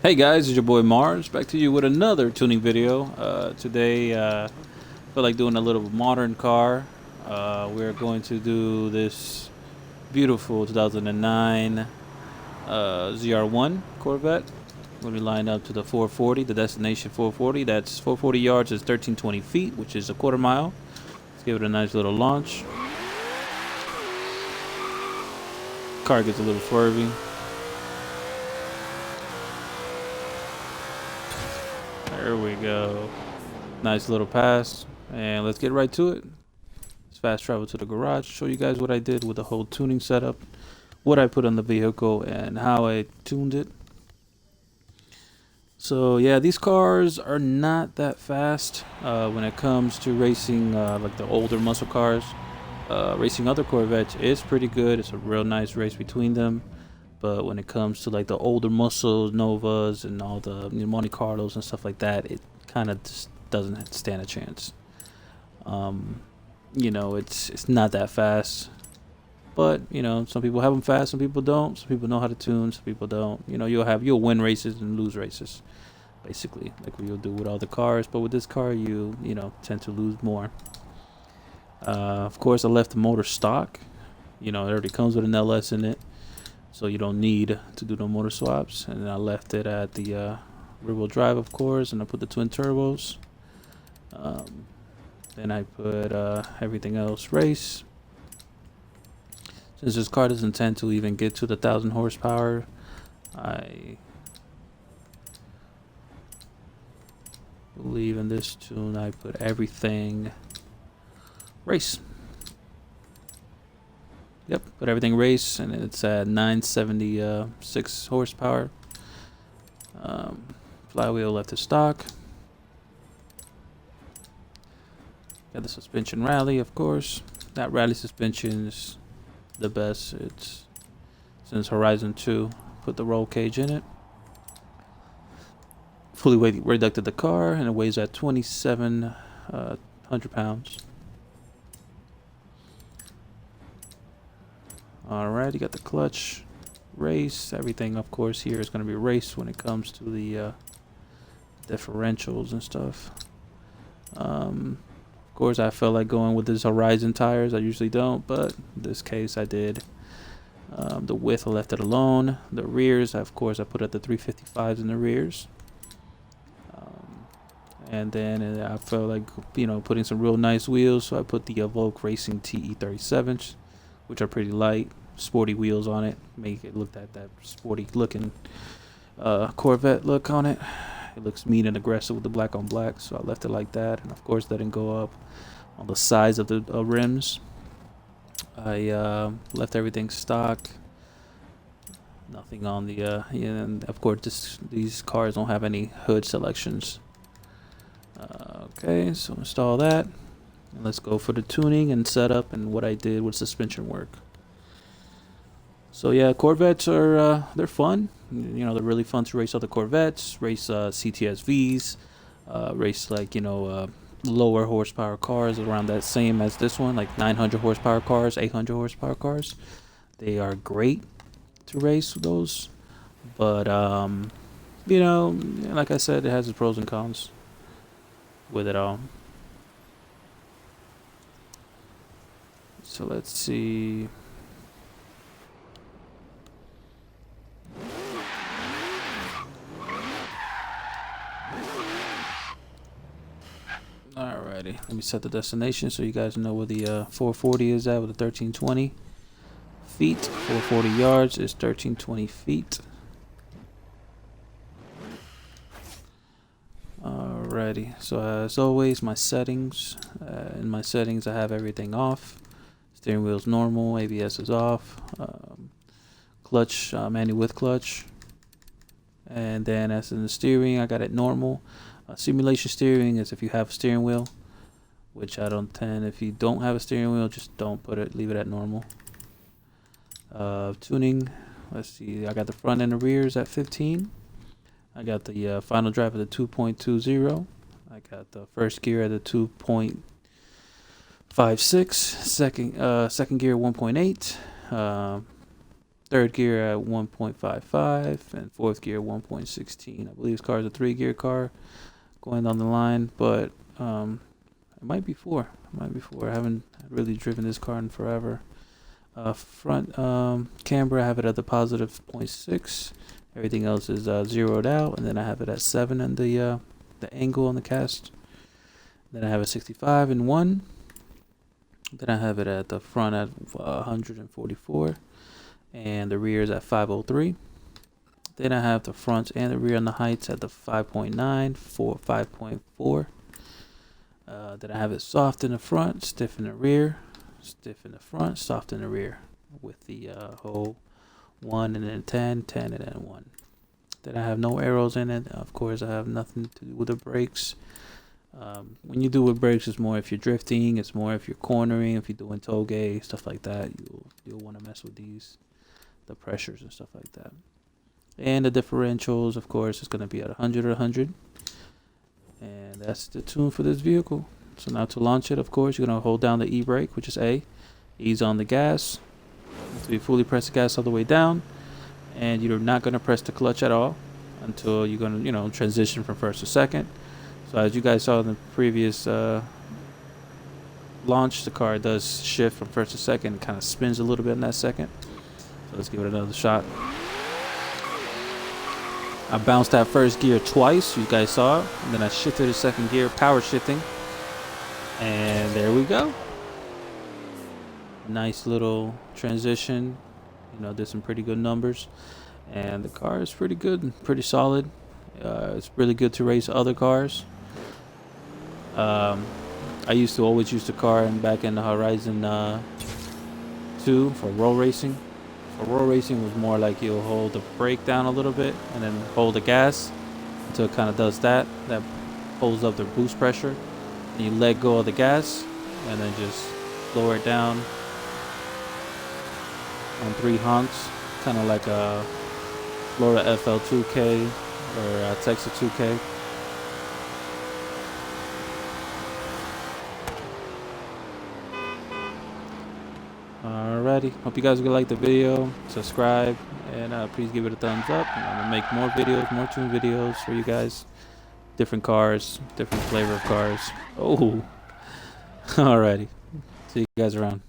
Hey guys, it's your boy Mars, back to you with another tuning video. Today, I feel like doing a little modern car. We're going to do this beautiful 2009 ZR1 Corvette. We're going to line up to the 440, the destination 440. That's 440 yards is 1320 feet, which is a quarter mile. Let's give it a nice little launch. Car gets a little swervy. There we go. Nice little pass. And let's get right to it. Let's fast travel to the garage, show you guys what I did with the whole tuning setup, what I put on the vehicle, and how I tuned it. So yeah, these cars are not that fast when it comes to racing like the older muscle cars. Racing other Corvettes is pretty good. It's a real nice race between them. But when it comes to like the older muscles, Novas, and all the Monte Carlos and stuff like that, it kind of just doesn't stand a chance. It's not that fast. But some people have them fast, some people don't. Some people know how to tune, some people don't. You'll win races and lose races, basically, like what you'll do with all the cars. But with this car, you tend to lose more. Of course, I left the motor stock. It already comes with an LS in it, so you don't need to do no motor swaps. And then I left it at the rear-wheel drive, of course, and I put the twin turbos. Then I put everything else race. Since this car doesn't tend to even get to the 1,000 horsepower, I believe in this tune I put everything race. Yep, put everything race, and it's at 976 horsepower. Flywheel left to stock. Got the suspension rally, of course. That rally suspension is the best. It's since Horizon 2. Put the roll cage in it. Fully reducted the car, and it weighs at 2,700 pounds. Alright, you got the clutch, race, everything of course here is going to be race when it comes to the differentials and stuff. Of course I felt like going with this Horizon tires. I usually don't, but in this case I did. The width I left it alone. The rears, of course, I put at the 355s in the rears. And then I felt like putting some real nice wheels, so I put the Evoque Racing TE37s, which are pretty light, sporty wheels on it, make it look that sporty looking Corvette look on it. It looks mean and aggressive with the black on black, so I left it like that. And of course, letting go up on the sides of the rims. I left everything stock. Nothing on the and of course these cars don't have any hood selections. Okay, so install that. And let's go for the tuning and setup and what I did with suspension work. So yeah, Corvettes are they're fun. They're really fun to race other Corvettes, race CTSVs, race like lower horsepower cars around that same as this one, like 900 horsepower cars, 800 horsepower cars. They are great to race with those, but like I said, it has its pros and cons with it all. So let's see. Alrighty, let me set the destination so you guys know where the 440 is at with the 1320 feet. 440 yards is 1320 feet. Alrighty, so as always, my settings. In my settings, I have everything off. Steering wheel's normal, ABS is off. Clutch, manual with clutch. And then as in the steering, I got it normal. Simulation steering is if you have a steering wheel, which I don't tend. If you don't have a steering wheel, just don't put it, leave it at normal. Tuning, let's see, I got the front and the rears at 15. I got the final drive at the 2.20. I got the first gear at the 2.56. Second gear 1.8. third gear at 1.55 and fourth gear 1.16. I believe this car is a 3-gear car going down the line, but it might be 4. It might be 4. I haven't really driven this car in forever. Front camber, I have it at the positive 0.6. Everything else is zeroed out, and then I have it at 7 in the angle on the cast. Then I have a 65 and 1. Then I have it at the front at 144, and the rear is at 503. Then I have the front and the rear on the heights at the 5.9, 5.4. Then I have it soft in the front, stiff in the rear, stiff in the front, soft in the rear, with the whole 1 and then 10, 10 and then 1. Then I have no arrows in it. Of course, I have nothing to do with the brakes. When you do with brakes, it's more if you're drifting, it's more if you're cornering, if you're doing toge, stuff like that. You'll want to mess with these, the pressures and stuff like that. And the differentials, of course, is going to be at 100 or 100. And that's the tune for this vehicle. So now to launch it, of course, you're going to hold down the E-brake, which is A. Ease on the gas. So you fully press the gas all the way down. And you're not going to press the clutch at all until you're going to, transition from first to second. So as you guys saw in the previous launch, the car does shift from first to second. It kind of spins a little bit in that second. So let's give it another shot. I bounced that first gear twice, you guys saw, and then I shifted to second gear, power shifting. And there we go. Nice little transition. Did some pretty good numbers. And the car is pretty good and pretty solid. It's really good to race other cars. I used to always use the car back in the Horizon 2 for roll racing. For roll racing was more like you'll hold the brake down a little bit and then hold the gas until it kind of does that. That holds up the boost pressure. And you let go of the gas and then just lower it down on 3 honks, kind of like a Florida FL2K or a Texas 2K. Alrighty, hope you guys will like the video, subscribe, and please give it a thumbs up. I'm gonna make more videos, more tune videos for you guys. Different cars, different flavor of cars. Oh, alrighty. See you guys around.